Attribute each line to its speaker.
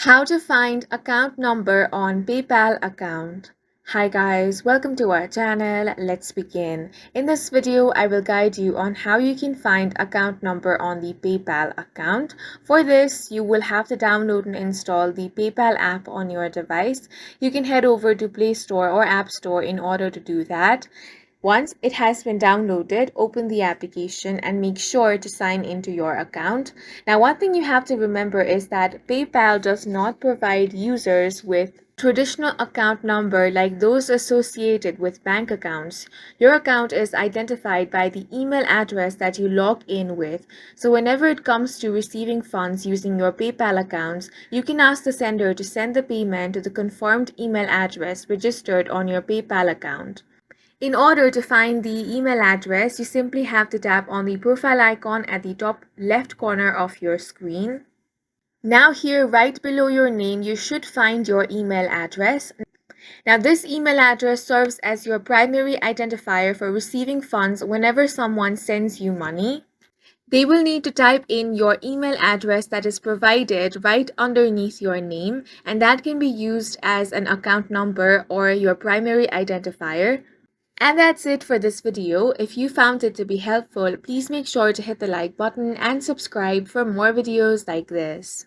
Speaker 1: How to find account number on PayPal account. Hi guys, welcome to our channel. Let's begin. In this video, I will guide you on how you can find account number on the PayPal account. For this, you will have to download and install the PayPal app on your device. You can head over to Play Store or App Store in order to do that. Once it has been downloaded, open the application and make sure to sign into your account. Now, one thing you have to remember is that PayPal does not provide users with traditional account number like those associated with bank accounts. Your account is identified by the email address that you log in with. So whenever it comes to receiving funds using your PayPal accounts, you can ask the sender to send the payment to the confirmed email address registered on your PayPal account. In order to find the email address, you simply have to tap on the profile icon at the top left corner of your screen. Now here, right below your name, you should find your email address. Now this email address serves as your primary identifier for receiving funds whenever someone sends you money. They will need to type in your email address that is provided right underneath your name, and that can be used as an account number or your primary identifier. And that's it for this video. If you found it to be helpful, please make sure to hit the like button and subscribe for more videos like this.